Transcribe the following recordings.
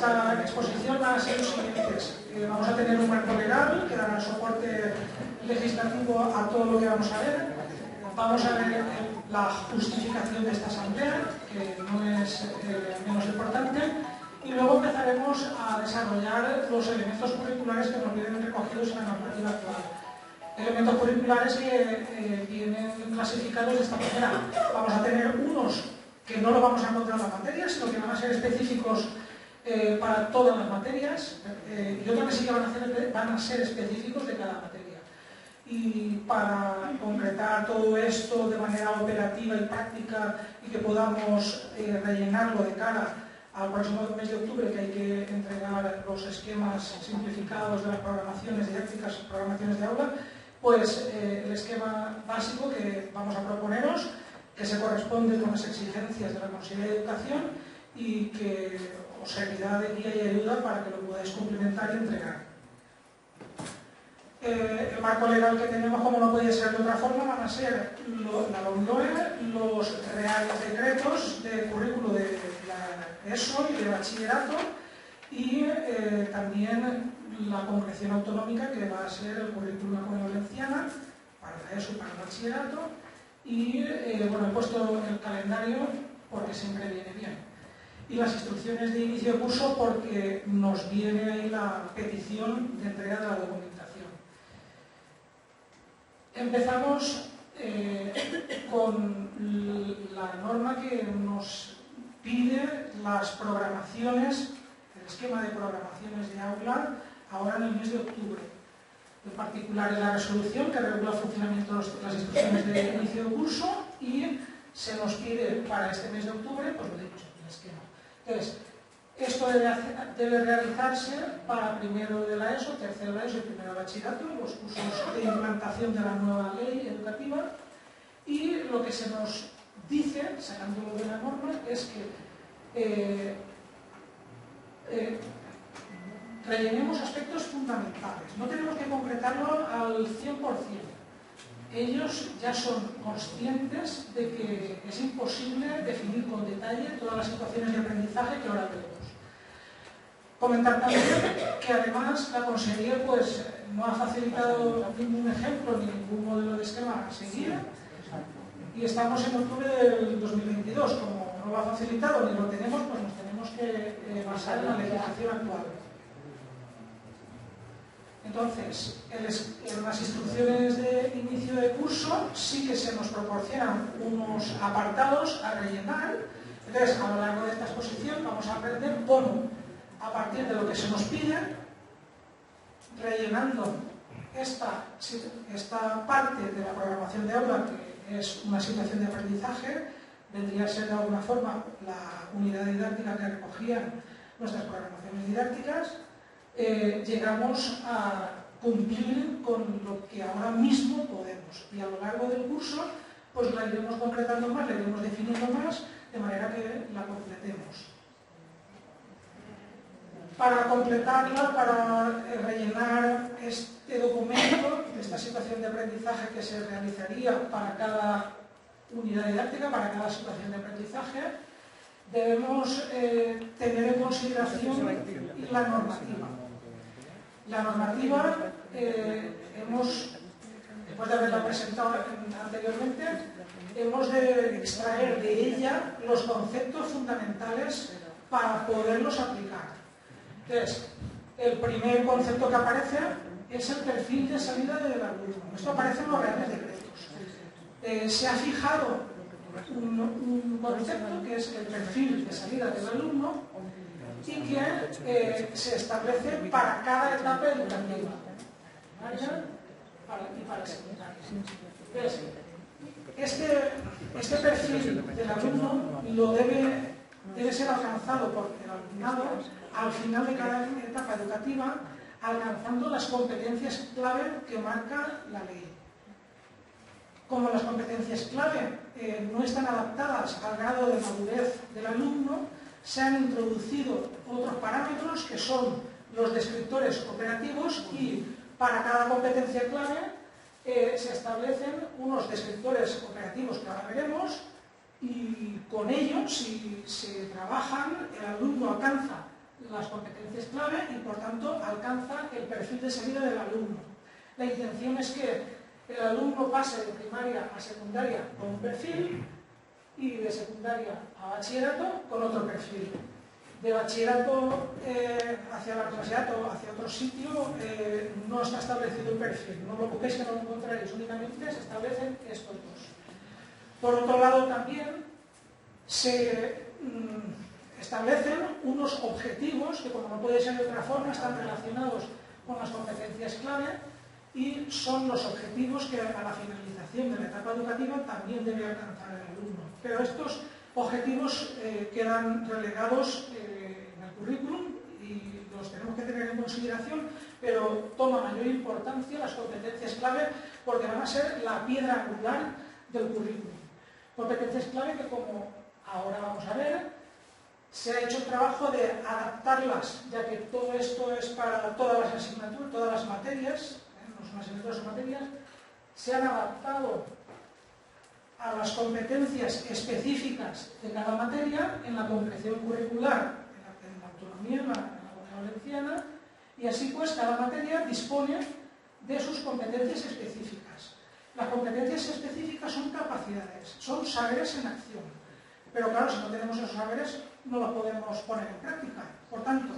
esta exposición van a ser los siguientes. Vamos a tener un marco legal que dará soporte legislativo a todo lo que vamos a ver. Vamos a ver la justificación de esta asamblea, que no es menos importante, y luego empezaremos a desarrollar los elementos curriculares que nos vienen recogidos en la normativa actual. Elementos curriculares que vienen clasificados de esta manera. Vamos a tener unos que no los vamos a encontrar en las materias, sino que van a ser específicos para todas las materias, y otros que sí que van a ser específicos de cada materia. Y para concretar todo esto de manera operativa y práctica y que podamos rellenarlo de cara al próximo mes de octubre, que hay que entregar los esquemas simplificados de las programaciones didácticas, programaciones de aula, pues el esquema básico que vamos a proponeros, que se corresponde con las exigencias de la Consejería de Educación y que os servirá de guía y ayuda para que lo podáis complementar y entregar. El marco legal que tenemos, como no podía ser de otra forma, van a ser la LOMLOE, los reales decretos de currículo de la ESO y de bachillerato, y también la concreción autonómica, que va a ser el currículum de la Comunidad Valenciana para la ESO y para el bachillerato. Y bueno, he puesto el calendario porque siempre viene bien. Y las instrucciones de inicio de curso porque nos viene ahí la petición de entrega de la documentación. Empezamos con la norma que nos pide las programaciones, el esquema de programaciones de aula, ahora en el mes de octubre. En particular es la resolución que regula el funcionamiento de las instrucciones de inicio de curso, y se nos pide para este mes de octubre, pues lo he dicho, el esquema. Entonces, esto debe realizarse para primero de la ESO, tercero de la ESO y primero de bachillerato, los cursos de implantación de la nueva ley educativa, y lo que se nos dice, sacándolo de la norma, es que rellenemos aspectos fundamentales. No tenemos que concretarlo al 100%. Ellos ya son conscientes de que es imposible definir con detalle todas las situaciones de aprendizaje que ahora veremos. Comentar también que además la Consejería pues, no ha facilitado ningún ejemplo ni ningún modelo de esquema a seguir, y estamos en octubre del 2022. Como no lo ha facilitado ni lo tenemos, pues nos tenemos que basar en la legislación actual. Entonces, en las instrucciones de inicio de curso sí que se nos proporcionan unos apartados a rellenar. Entonces, a lo largo de esta exposición vamos a aprender cómo, a partir de lo que se nos pide, rellenando esta parte de la programación de aula, que es una situación de aprendizaje, vendría a ser de alguna forma la unidad didáctica que recogían nuestras programaciones didácticas. Llegamos a cumplir con lo que ahora mismo podemos, y a lo largo del curso pues la iremos concretando más, la iremos definiendo más, de manera que la completemos. Para completarla, para rellenar este documento, esta situación de aprendizaje que se realizaría para cada unidad didáctica, para cada situación de aprendizaje, debemos tener en consideración la normativa. La normativa, después de haberla presentado anteriormente, hemos de extraer de ella los conceptos fundamentales para poderlos aplicar. Entonces, el primer concepto que aparece es el perfil de salida del alumno. Esto aparece en los reales decretos. Se ha fijado un concepto que es el perfil de salida del alumno, y que se establece para cada etapa educativa, y para secundaria. Este perfil del alumno debe ser alcanzado por el alumnado al final de cada etapa educativa, alcanzando las competencias clave que marca la ley. Como las competencias clave no están adaptadas al grado de madurez del alumno, se han introducido otros parámetros que son los descriptores operativos, y para cada competencia clave se establecen unos descriptores operativos que ahora veremos, y con ellos, si se trabajan, el alumno alcanza las competencias clave y por tanto alcanza el perfil de salida del alumno. La intención es que el alumno pase de primaria a secundaria con un perfil y de secundaria a bachillerato con otro perfil. De bachillerato hacia la universidad o hacia otro sitio no está establecido un perfil. No os preocupéis que no lo encontraréis, únicamente se establecen estos dos. Por otro lado también se establecen unos objetivos que, como no puede ser de otra forma, están relacionados con las competencias clave y son los objetivos que a la finalización de la etapa educativa también debe alcanzar el alumno. Pero estos objetivos quedan relegados en el currículum y los tenemos que tener en consideración, pero toma mayor importancia las competencias clave porque van a ser la piedra angular del currículum. Competencias clave que, como ahora vamos a ver, se ha hecho el trabajo de adaptarlas, ya que todo esto es para todas las asignaturas, todas las materias, no son asignaturas, son materias, se han adaptado a las competencias específicas de cada materia en la concreción curricular, en la autonomía, en la Comunidad Valenciana, y así pues cada materia dispone de sus competencias específicas. Las competencias específicas son capacidades, son saberes en acción. Pero claro, si no tenemos esos saberes, no los podemos poner en práctica. Por tanto,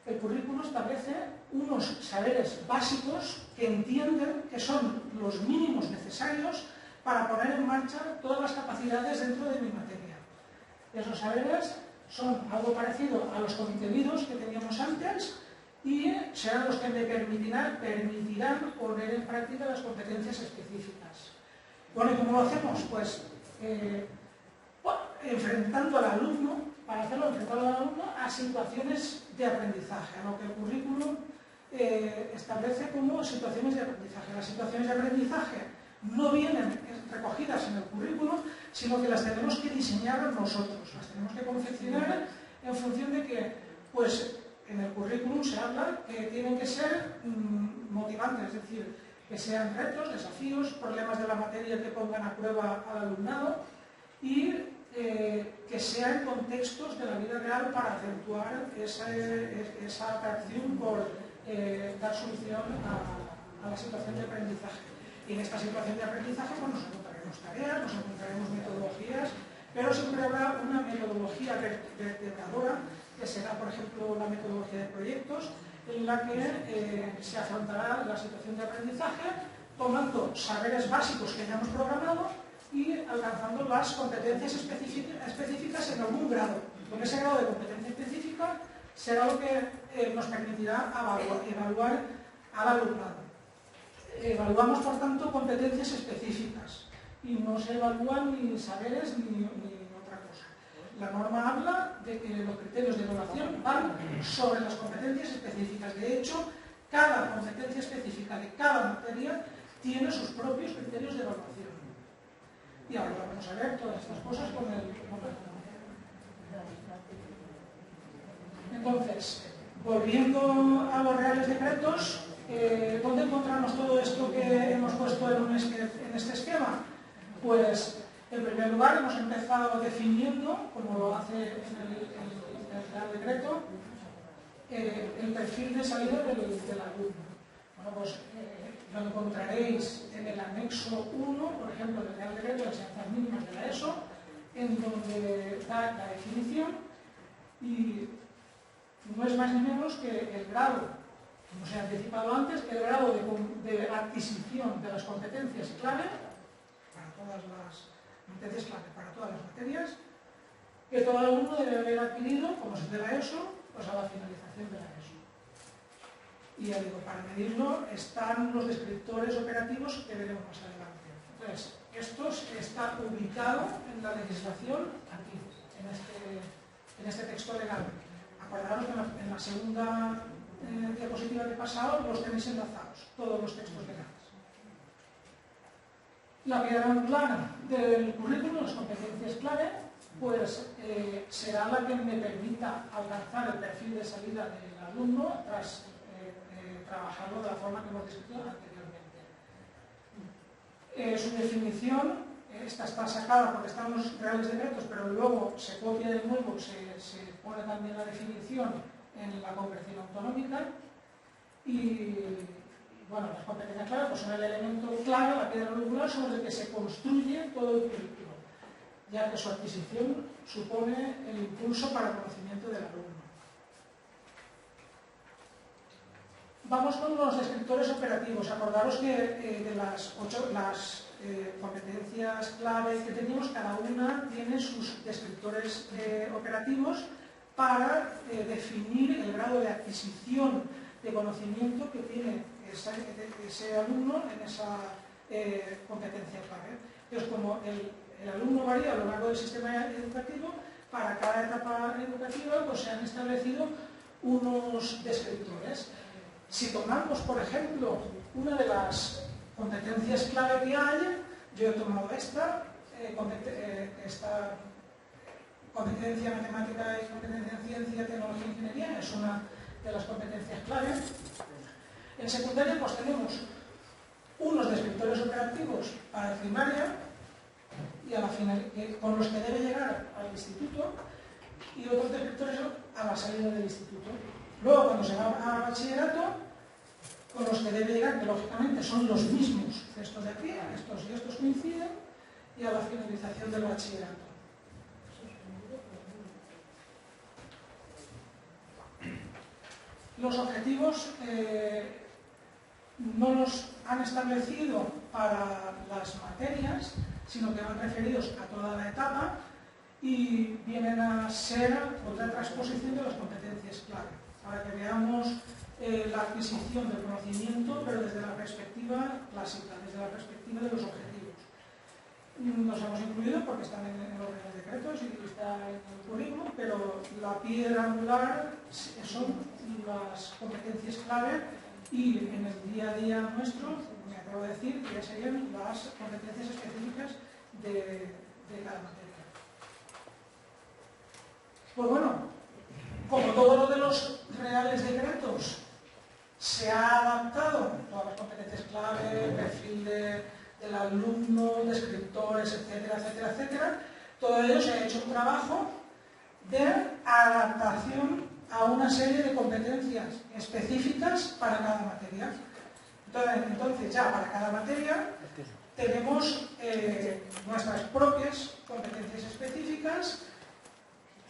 el currículo establece unos saberes básicos que entienden que son los mínimos necesarios para poner en marcha todas las capacidades dentro de mi materia. Esos saberes son algo parecido a los concebidos que teníamos antes y serán los que me permitirán poner en práctica las competencias específicas. Bueno, ¿y cómo lo hacemos? Pues enfrentando al alumno, para hacerlo enfrentando al alumno a situaciones de aprendizaje, a lo que el currículum establece como situaciones de aprendizaje. Las situaciones de aprendizaje no vienen recogidas en el currículum, sino que las tenemos que diseñar nosotros, las tenemos que confeccionar en función de que, pues, en el currículum se habla que tienen que ser motivantes, es decir, que sean retos, desafíos, problemas de la materia que pongan a prueba al alumnado y que sean contextos de la vida real para acentuar esa atracción por dar solución a la situación de aprendizaje. Y en esta situación de aprendizaje pues, nos encontraremos tareas, nos encontraremos metodologías, pero siempre habrá una metodología vertebradora, que será, por ejemplo, la metodología de proyectos, en la que se afrontará la situación de aprendizaje tomando saberes básicos que ya hemos programado y alcanzando las competencias específicas en algún grado. Con ese grado de competencia específica será lo que nos permitirá evaluar al alumnado. Evaluamos, por tanto, competencias específicas y no se evalúan ni saberes ni otra cosa. La norma habla de que los criterios de evaluación van sobre las competencias específicas. De hecho, cada competencia específica de cada materia tiene sus propios criterios de evaluación. Y ahora vamos a ver todas estas cosas con el Entonces, volviendo a los reales decretos, ¿dónde encontramos todo esto que hemos puesto en este esquema? Pues, en primer lugar, hemos empezado definiendo, como lo hace el Real Decreto, el perfil de salida del alumno. Bueno, pues lo encontraréis en el anexo 1, por ejemplo, del Real Decreto de enseñanzas mínimas de la ESO, en donde da la definición y no es más ni menos que el grado, como se ha anticipado antes, el grado de adquisición de las competencias clave para todas las competencias clave para todas las materias que todo alumno debe haber adquirido, como es de la ESO, pues a la finalización de la ESO. Y ya digo, para medirlo están los descriptores operativos que veremos más adelante. Entonces, esto está ubicado en la legislación aquí, en este texto legal. Acordaros que en la segunda diapositiva que he pasado los tenéis enlazados, todos los textos legales. La piedra angular del currículum, las competencias clave, pues será la que me permita alcanzar el perfil de salida del alumno tras trabajarlo de la forma que hemos descrito anteriormente. Su definición, esta está sacada porque están los reales decretos, pero luego se copia de nuevo, se pone también la definición en la comprensión autonómica y, bueno, las competencias claves pues son el elemento clave, la piedra angular sobre el que se construye todo el currículo, ya que su adquisición supone el impulso para el conocimiento del alumno. Vamos con los descriptores operativos. Acordaros que de las competencias clave que tenemos, cada una tiene sus descriptores operativos para definir el grado de adquisición de conocimiento que tiene ese alumno en esa competencia clave. Entonces, como el alumno varía a lo largo del sistema educativo, para cada etapa educativa pues, se han establecido unos descriptores. Si tomamos, por ejemplo, una de las competencias clave que hay, yo he tomado esta competencia matemática y competencia en ciencia, tecnología e ingeniería, es una de las competencias clave. En secundaria pues tenemos unos descriptores operativos para primaria y con los que debe llegar al instituto, y otros descriptores a la salida del instituto. Luego, cuando se va a bachillerato, con los que debe llegar, que lógicamente son los mismos, estos de aquí, estos y estos coinciden, y a la finalización del bachillerato. Los objetivos no los han establecido para las materias, sino que van referidos a toda la etapa y vienen a ser otra transposición de las competencias clave, para que veamos la adquisición del conocimiento, pero desde la perspectiva clásica, desde la perspectiva de los objetivos. Nos hemos incluido porque están en los reales decretos y está en el currículum, pero la piedra angular son las competencias clave y en el día a día nuestro, me acabo de decir, que ya serían las competencias específicas de cada materia. Pues bueno, como todo lo de los reales decretos se ha adaptado, todas las competencias clave, el perfil del alumno, descriptores, etcétera, etcétera, etcétera, todo ello se ha hecho un trabajo de adaptación a una serie de competencias específicas para cada materia. Entonces ya para cada materia tenemos nuestras propias competencias específicas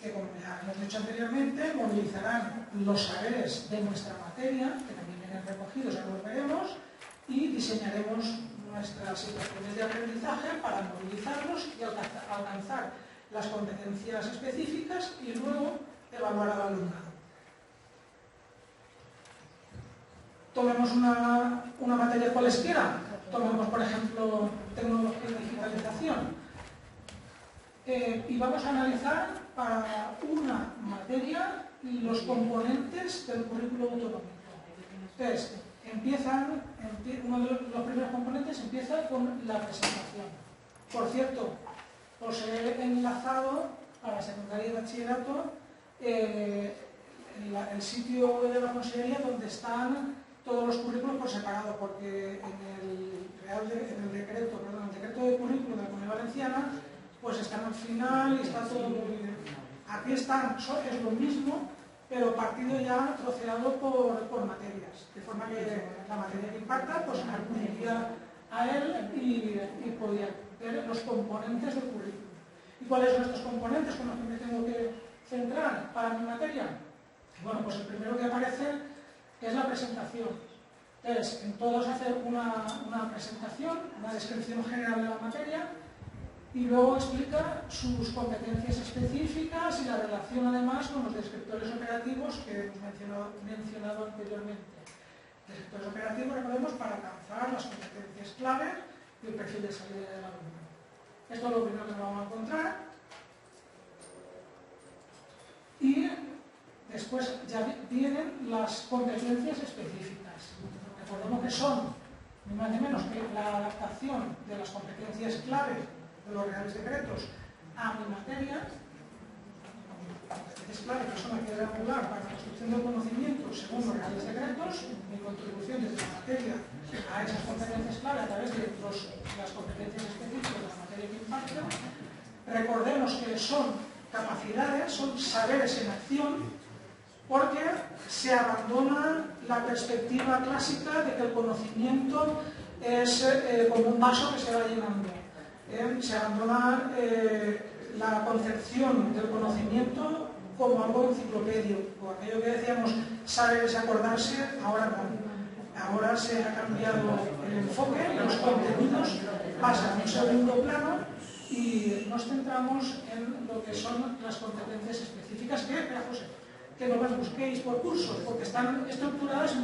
que, como ya hemos dicho anteriormente, movilizarán los saberes de nuestra materia, que también vienen recogidos, ahora los veremos, y diseñaremos nuestras situaciones de aprendizaje para movilizarlos y alcanzar las competencias específicas y luego evaluar al alumnado. Tomemos una materia cualesquiera, tomemos por ejemplo tecnología y digitalización, y vamos a analizar para una materia los componentes del currículo autonómico. Entonces, uno de los primeros componentes empieza con la presentación. Por cierto, os he enlazado para secundaria y bachillerato el sitio web de la Consellería donde están todos los currículos por separado, porque en el decreto de currículo de la Comunidad Valenciana pues están al final y está todo muy bien. Aquí están, es lo mismo, pero partido ya troceado por materias, de forma que la materia que imparta pues acudiría a él y podía ver los componentes del currículum. ¿Y cuáles son estos componentes con los que me tengo que centrar para mi materia? Bueno, pues el primero que aparece es la presentación. Entonces, en todos hacer una presentación, una descripción general de la materia, y luego explica sus competencias específicas y la relación además con los descriptores operativos que hemos mencionado anteriormente. Descriptores operativos, recordemos, para alcanzar las competencias claves y el perfil de salida del alumno. Esto es lo primero que nos vamos a encontrar. Y después ya vienen las competencias específicas. Recordemos que son, ni más ni menos, que la adaptación de las competencias clave de los reales decretos a mi materia, competencias clave que son la piedra angular para la construcción del conocimiento según los reales decretos, mi contribución desde la materia a esas competencias clave a través de las competencias específicas de la materia que imparto. Recordemos que son capacidades, son saberes en acción, porque se abandona la perspectiva clásica de que el conocimiento es como un vaso que se va llenando. Se abandona la concepción del conocimiento como algo enciclopédico, aquello que decíamos saber es acordarse, ahora no. Ahora se ha cambiado el enfoque, los contenidos pasan a un segundo plano y nos centramos en lo que son las competencias específicas que no las busquéis por cursos, porque están estructuradas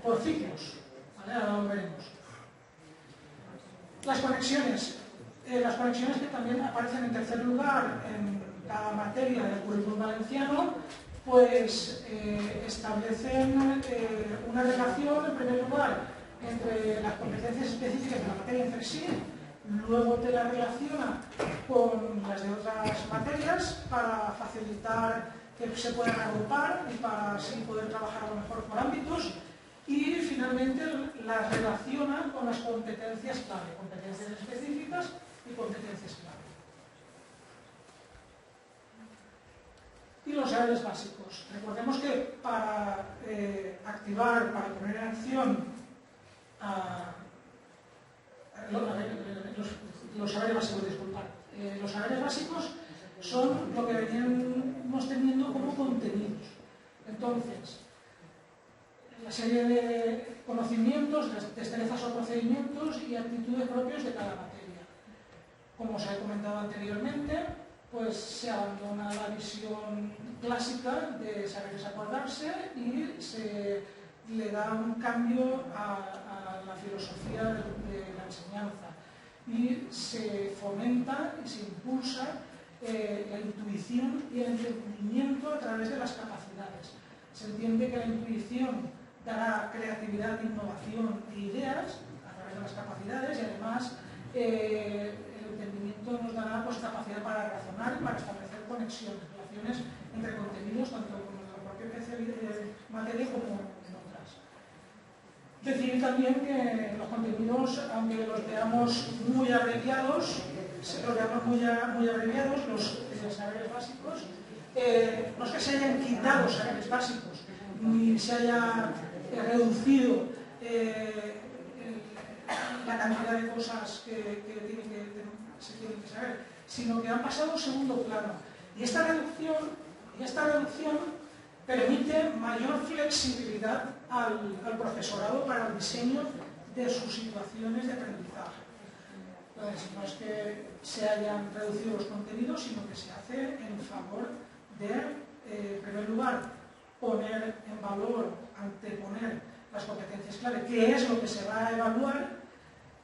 por ciclos. ¿Vale? Ahora lo veremos. Las conexiones que también aparecen en tercer lugar en cada materia del currículum valenciano, pues establecen una relación, en primer lugar, entre las competencias específicas de la materia entre sí, luego te la relaciona con las de otras materias para facilitar que se puedan agrupar y para así poder trabajar a lo mejor por ámbitos, y finalmente las relaciona con las competencias clave, competencias específicas y competencias clave. Y los saberes básicos. Recordemos que para activar, para poner en acción los saberes básicos, disculpad. Los saberes básicos son lo que veníamos teniendo como contenidos. Entonces, la serie de conocimientos, destrezas o procedimientos y actitudes propios de cada materia. Como os he comentado anteriormente, pues se abandona la visión clásica de saberes acordarse y se le da un cambio a la filosofía de la enseñanza y se fomenta y se impulsa la intuición y el entendimiento a través de las capacidades. Se entiende que la intuición dará creatividad, innovación e ideas a través de las capacidades, y además el entendimiento nos dará pues, capacidad para razonar y para establecer conexiones, relaciones entre contenidos, tanto con la propia materia como en otras. Decir también que los contenidos, aunque los veamos muy abreviados, los saberes básicos, no es que se hayan quitado saberes básicos, ni se haya reducido la cantidad de cosas que se tienen que saber, sino que han pasado a un segundo plano. Y esta reducción permite mayor flexibilidad al profesorado para el diseño de sus situaciones de aprendizaje. Entonces, no es que se hayan reducido los contenidos, sino que se hace en favor de, en primer lugar, poner en valor, anteponer las competencias clave, que es lo que se va a evaluar,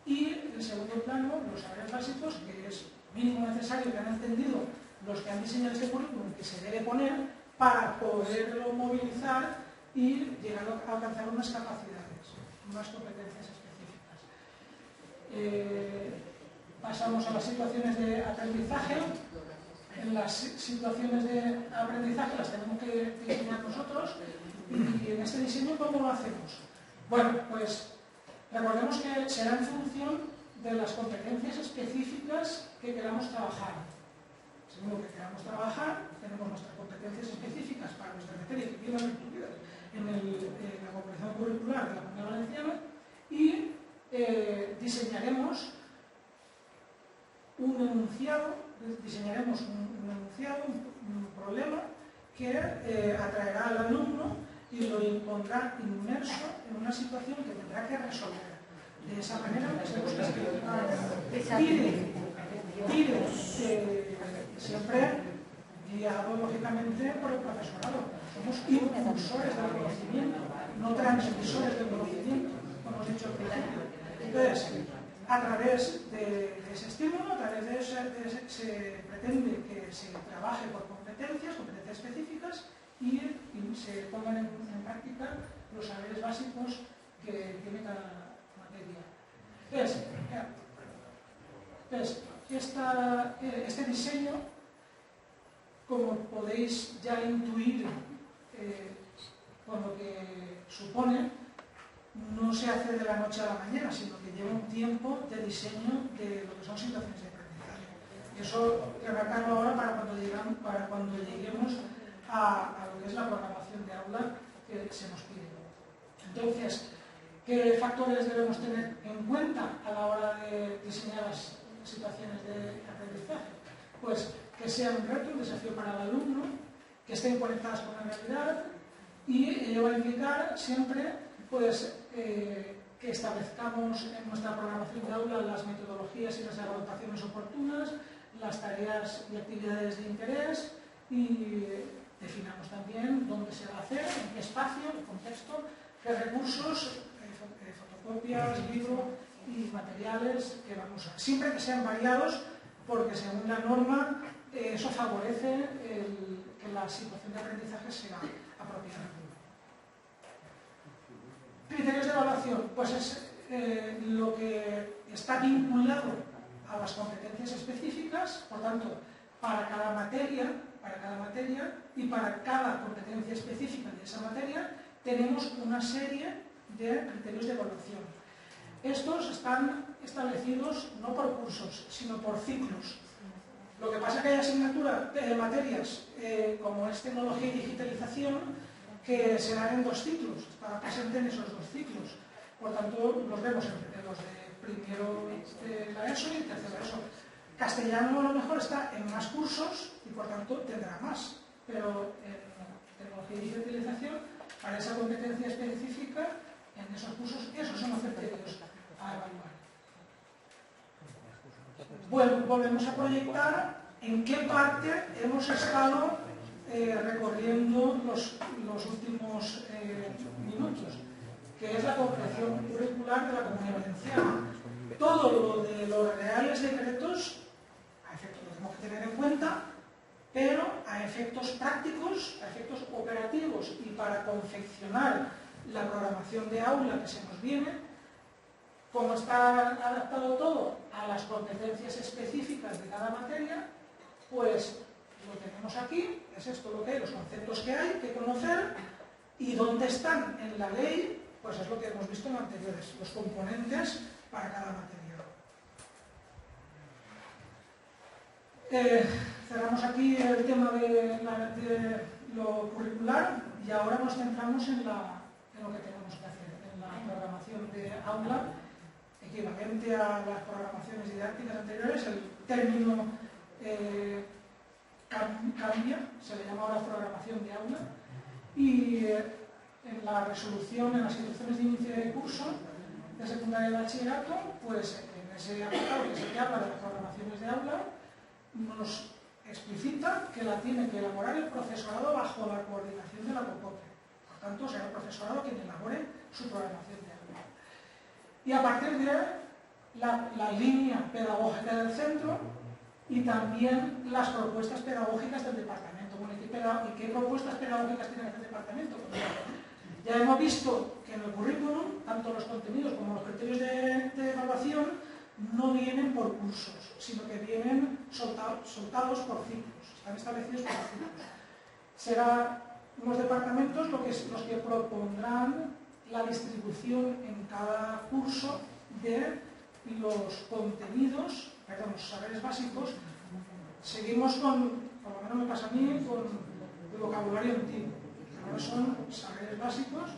y en segundo plano, los saberes básicos, que es mínimo necesario que han entendido los que han diseñado este currículum, que se debe poner para poderlo movilizar y llegar a alcanzar unas capacidades, unas competencias específicas. Pasamos a las situaciones de aprendizaje. En las situaciones de aprendizaje las tenemos que diseñar nosotros, y en este diseño, ¿cómo lo hacemos? Bueno, pues recordemos que será en función de las competencias específicas que queramos trabajar. Según lo que queramos trabajar, tenemos nuestras competencias específicas para nuestra materia que vienen incluidas en la composición curricular de la Comunidad Valenciana, y diseñaremos un enunciado, un problema que atraerá al alumno y lo pondrá inmerso en una situación que tendrá que resolver. De esa manera, tenemos que siempre guiado lógicamente por el profesorado. Somos impulsores del conocimiento, no transmisores del conocimiento, como hemos dicho al principio. Entonces, a través de ese estímulo, a través de ese, se pretende que se trabaje por competencias específicas, y se pongan en práctica los saberes básicos que tiene cada materia. Entonces, este diseño, como podéis ya intuir con lo que supone, no se hace de la noche a la mañana, sino que lleva un tiempo de diseño de lo que son situaciones de aprendizaje. Y eso remarcarlo ahora para cuando lleguemos a lo que es la programación de aula que se nos pide. Entonces, ¿qué factores debemos tener en cuenta a la hora de diseñar las situaciones de aprendizaje? Pues que sea un reto, un desafío para el alumno, que estén conectadas con la realidad, y ello va a implicar siempre pues, que establezcamos en nuestra programación de aula las metodologías y las agrupaciones oportunas, las tareas y actividades de interés, y definamos también dónde se va a hacer, en qué espacio, en qué contexto, qué recursos, fotocopias, libro y materiales que vamos a usar. Siempre que sean variados, porque según la norma eso favorece que la situación de aprendizaje sea apropiada. Criterios de evaluación, pues es lo que está vinculado a las competencias específicas, por tanto, para cada materia y para cada competencia específica de esa materia tenemos una serie de criterios de evaluación. Estos están establecidos no por cursos, sino por ciclos. Lo que pasa es que hay asignatura de materias como es tecnología y digitalización que se dan en 2 ciclos, estará presente en esos 2 ciclos. Por tanto, los vemos en los de primero de la ESO y tercero de ESO. Castellano a lo mejor está en más cursos y por tanto tendrá más, pero en tecnología y digitalización, para esa competencia específica, en esos cursos, esos son los criterios a evaluar. Bueno, volvemos a proyectar en qué parte hemos estado recorriendo los últimos minutos, que es la comprensión curricular de la Comunidad Valenciana. Todo lo de los reales decretos, a efectos lo tenemos que tener en cuenta, pero a efectos prácticos, a efectos operativos y para confeccionar la programación de aula que se nos viene, como está adaptado todo a las competencias específicas de cada materia, pues lo tenemos aquí, es esto lo que hay, los conceptos que hay que conocer, y dónde están en la ley, pues es lo que hemos visto en anteriores, los componentes para cada materia. Cerramos aquí el tema de lo curricular y ahora nos centramos en lo que tenemos que hacer, en la programación de aula, equivalente a las programaciones didácticas anteriores. El término cambia, se le llama ahora programación de aula, y en la resolución, en las instrucciones de inicio de curso de secundaria y bachillerato, pues en ese apartado que es el que habla de las programaciones de aula, nos explicita que la tiene que elaborar el profesorado bajo la coordinación de la COCOPE. Por tanto, será el profesorado quien elabore su programación de aula. Y a partir de la línea pedagógica del centro y también las propuestas pedagógicas del departamento. Bueno, ¿y qué propuestas pedagógicas tiene el departamento? Pues ya hemos visto que en el currículum, tanto los contenidos como los criterios de evaluación no vienen por cursos, sino que vienen soltados por ciclos, están establecidos por ciclos. Serán unos departamentos los que propondrán la distribución en cada curso de los contenidos, perdón, los saberes básicos. Seguimos con, por lo menos me pasa a mí, con el vocabulario antiguo. Ahora son saberes básicos,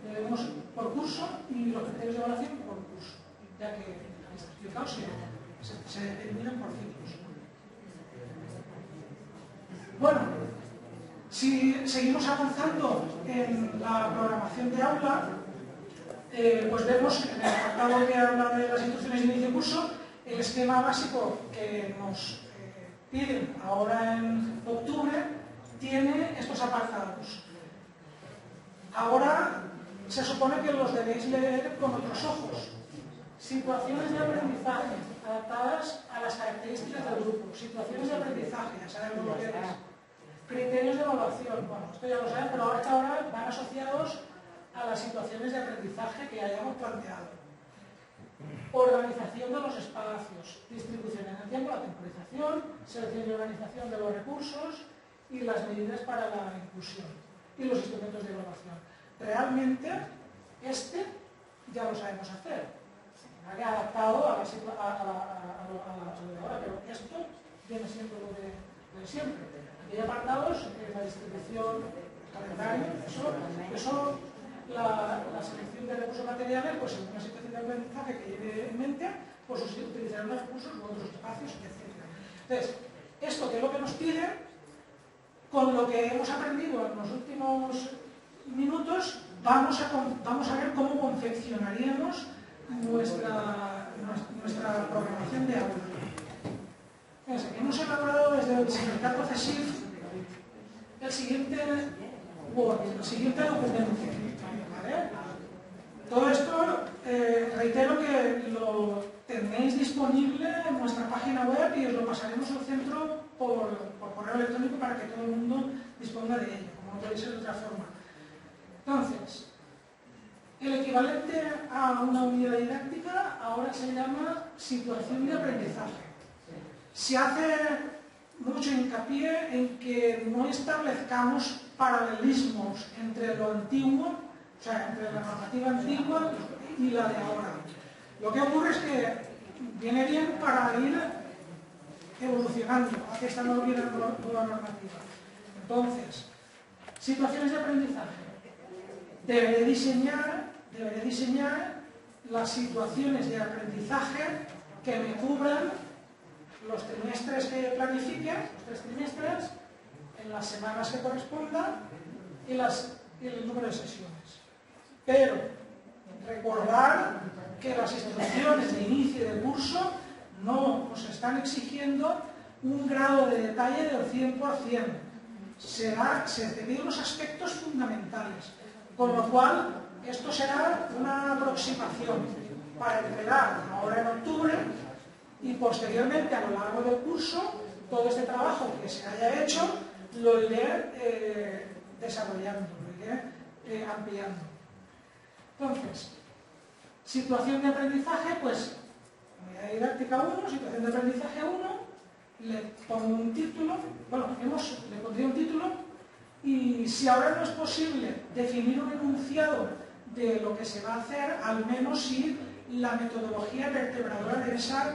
tenemos por curso y los criterios de evaluación por curso, ya que habéis explicado se determinan por ciclos. Bueno, si seguimos avanzando en la programación de aula, pues vemos en el apartado que habla de las instrucciones de inicio de curso, el esquema básico que nos piden ahora en octubre tiene estos apartados. Ahora se supone que los debéis leer con otros ojos. Situaciones de aprendizaje adaptadas a las características del grupo. Situaciones de aprendizaje, ya sabemos lo que es. Criterios de evaluación, bueno, esto ya lo saben, pero ahora van asociados a las situaciones de aprendizaje que hayamos planteado. Organización de los espacios, distribución en el tiempo, la temporización, selección y organización de los recursos y las medidas para la inclusión y los instrumentos de evaluación. Realmente, este ya lo sabemos hacer. Se ha adaptado a lo de ahora, pero esto viene siendo de siempre. Aquí hay apartados, la distribución, el calendario, eso la selección de recursos materiales, pues en una situación de aprendizaje que lleve en mente, pues utilizar unos recursos u otros espacios, etc. Entonces, esto que es lo que nos pide, con lo que hemos aprendido en los últimos minutos, vamos a ver cómo confeccionaríamos nuestra programación de aula. Entonces, hemos elaborado desde el sindicato CESIF el siguiente Word, el siguiente documento. ¿Vale? Todo esto, reitero que lo tenéis disponible en nuestra página web y os lo pasaremos al centro por correo electrónico para que todo el mundo disponga de ello, como no puede ser de otra forma. Entonces, el equivalente a una unidad didáctica ahora se llama situación de aprendizaje. Se hace mucho hincapié en que no establezcamos paralelismos entre lo antiguo, o sea, entre la normativa antigua y la de ahora. Lo que ocurre es que viene bien para ir evolucionando a esta nueva normativa. Entonces, situaciones de aprendizaje. Deberé diseñar las situaciones de aprendizaje que me cubran los trimestres que planifique, los 3 trimestres, en las semanas que correspondan y el número de sesiones. Pero recordar que las instrucciones de inicio de curso no nos están exigiendo un grado de detalle del 100%. Se piden unos aspectos fundamentales, con lo cual esto será una aproximación para entregar ahora en octubre y posteriormente a lo largo del curso todo este trabajo que se haya hecho lo iré desarrollando, lo iré ampliando. Entonces, situación de aprendizaje, pues unidad didáctica 1, situación de aprendizaje 1, le pongo un título, bueno, le pondría un título, y si ahora no es posible definir un enunciado de lo que se va a hacer, al menos sí la metodología vertebradora de esa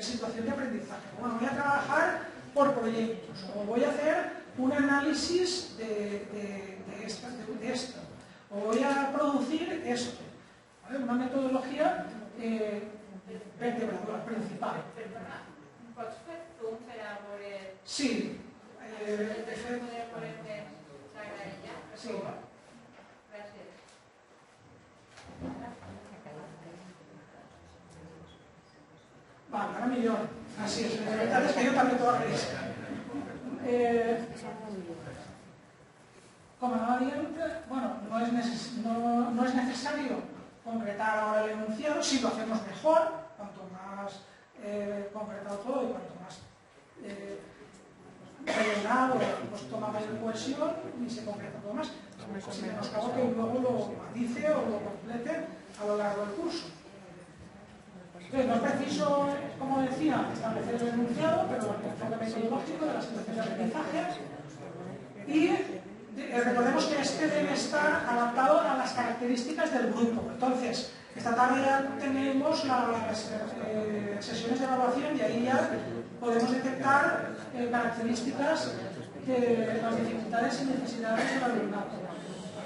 situación de aprendizaje. Bueno, voy a trabajar por proyectos, o voy a hacer un análisis de esto, o voy a producir esto. ¿Vale? Una metodología vertebradora principal. Pots fer zoom per a veure... Sí. De fet, poder poner-te la graella? Sí. Gràcies. Vale, ahora millor. Así es. La verdad es que yo también puedo agregar. Como anava dient, bueno, no es necesario concretar ahora el enunciado, si lo hacemos mejor, cuanto más concretado todo y cuanto más rellenado, pues toma mayor cohesión y se concreta todo más. Si menoscabo que luego lo matice o lo complete a lo largo del curso. Entonces, no es preciso, como decía, establecer el enunciado, pero el enfoque metodológico de la situación de aprendizaje. Y recordemos que este debe estar adaptado a las características del grupo. Entonces, esta tarde ya tenemos las sesiones de evaluación y ahí ya podemos detectar características de las dificultades y necesidades del alumnado.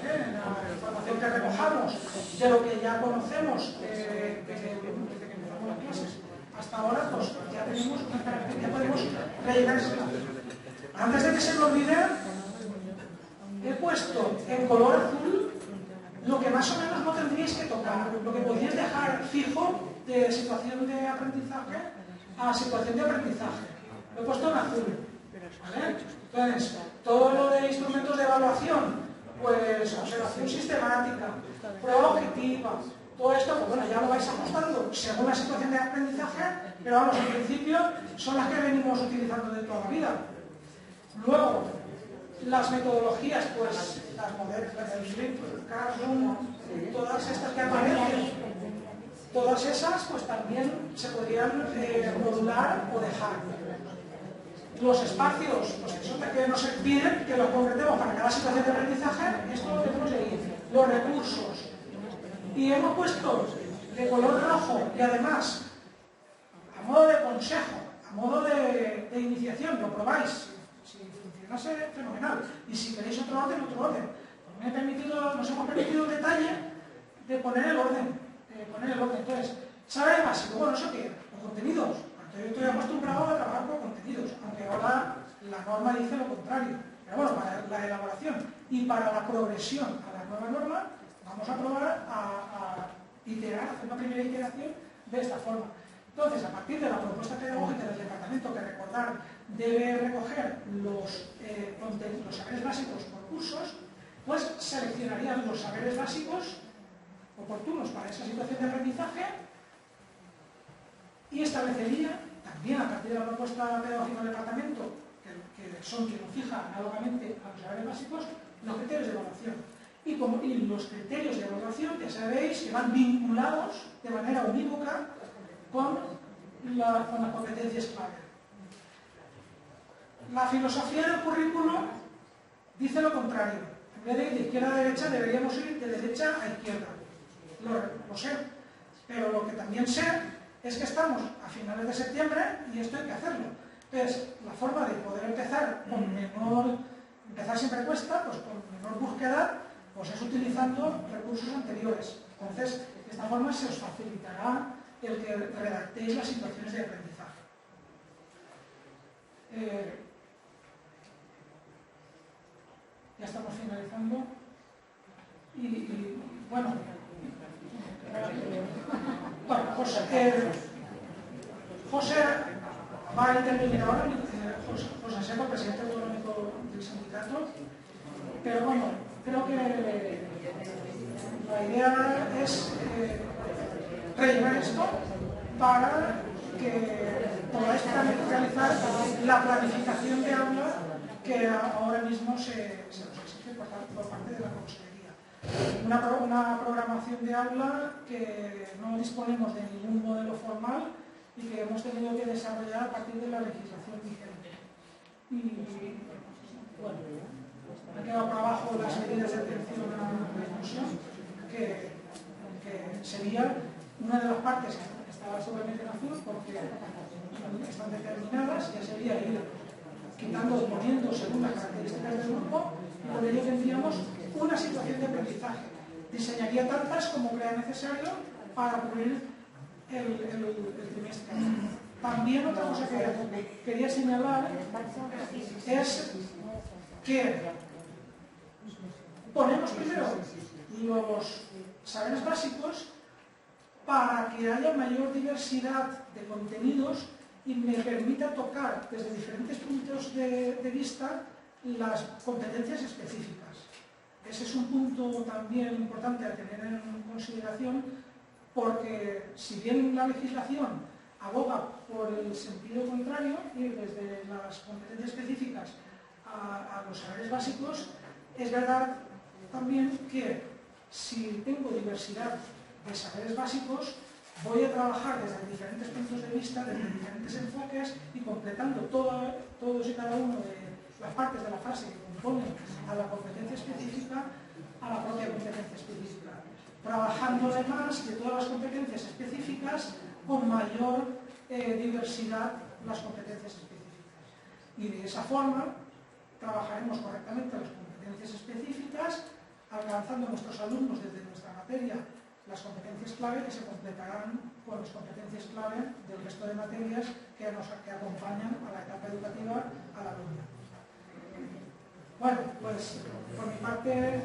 En la información que recojamos de lo que ya conocemos desde que empezamos las clases hasta ahora, pues ya tenemos una característica, ya podemos rellenar ese espacio. Antes de que se me olvide, he puesto en color azul lo que más o menos no tendríais que tocar, lo que podríais dejar fijo de situación de aprendizaje a situación de aprendizaje. Lo he puesto en azul. ¿Vale? Entonces, todo lo de instrumentos de evaluación, pues observación sistemática, prueba objetiva, todo esto, pues bueno, ya lo vais ajustando según la situación de aprendizaje, pero vamos, en principio son las que venimos utilizando de toda la vida. Luego, las metodologías, pues las modernas, el Flip, Classroom, todas estas que aparecen, todas esas pues también se podrían modular o dejar. Los espacios, pues eso que nos piden que los concretemos para cada situación de aprendizaje, esto lo tenemos ahí. Los recursos. Y hemos puesto de color rojo y además, a modo de consejo, a modo de iniciación, lo probáis. Si funcionase, fenomenal. Y si queréis otro orden, otro orden. Nos hemos permitido el detalle de poner el orden. Entonces, ¿sabe el básico? Bueno, ¿eso qué? Los contenidos. Yo estoy acostumbrado a trabajar con contenidos, aunque ahora la norma dice lo contrario. Pero bueno, para la elaboración y para la progresión a la nueva norma, vamos a probar a iterar, hacer una primera iteración de esta forma. Entonces, a partir de la propuesta pedagógica del departamento, que recordar, debe recoger los saberes básicos por cursos, pues seleccionarían los saberes básicos oportunos para esa situación de aprendizaje y establecería, también a partir de la propuesta pedagógica del departamento, que son quienes fijan análogamente a los saberes básicos, los criterios de evaluación. Y los criterios de evaluación, ya sabéis, que van vinculados de manera unívoca con las competencias clave. La filosofía del currículo dice lo contrario. En vez de ir de izquierda a derecha, deberíamos ir de derecha a izquierda. Lo sé. Pero lo que también sé es que estamos a finales de septiembre y esto hay que hacerlo. Entonces, la forma de poder empezar empezar siempre cuesta, pues con menor búsqueda, pues es utilizando recursos anteriores. Entonces, de esta forma se os facilitará el que redactéis las situaciones de aprendizaje. Ya estamos finalizando. Y bueno, José va a intervenir ahora, José Seco, presidente autonómico del sindicato, pero bueno, creo que la idea es rellenar esto para que podáis realizar la planificación de aula que ahora mismo se nos exige por parte de la Consejería. Una programación de aula que no disponemos de ningún modelo formal y que hemos tenido que desarrollar a partir de la legislación vigente. Y bueno, me he quedado por abajo las medidas de atención a la inclusión, que sería una de las partes que estaba solamente en azul, porque están determinadas, ya sería ir quitando o poniendo según las características del grupo, y por ello tendríamos una situación de aprendizaje. Diseñaría tantas como crea necesario para cubrir el trimestre. También otra cosa que quería señalar es que ponemos primero los saberes básicos para que haya mayor diversidad de contenidos y me permita tocar desde diferentes puntos de vista las competencias específicas. Ese es un punto también importante a tener en consideración, porque si bien la legislación aboga por el sentido contrario, ir desde las competencias específicas a los saberes básicos, es verdad también que si tengo diversidad de saberes básicos, voy a trabajar desde diferentes puntos de vista, desde diferentes enfoques y completando todos y cada uno de las partes de la frase que componen a la competencia específica, a la propia competencia específica, trabajando además de todas las competencias específicas con mayor diversidad las competencias específicas. Y de esa forma trabajaremos correctamente las competencias específicas, alcanzando a nuestros alumnos desde nuestra materia las competencias clave que se completarán con las competencias clave del resto de materias que acompañan a la etapa educativa al alumno. Bueno, pues por mi parte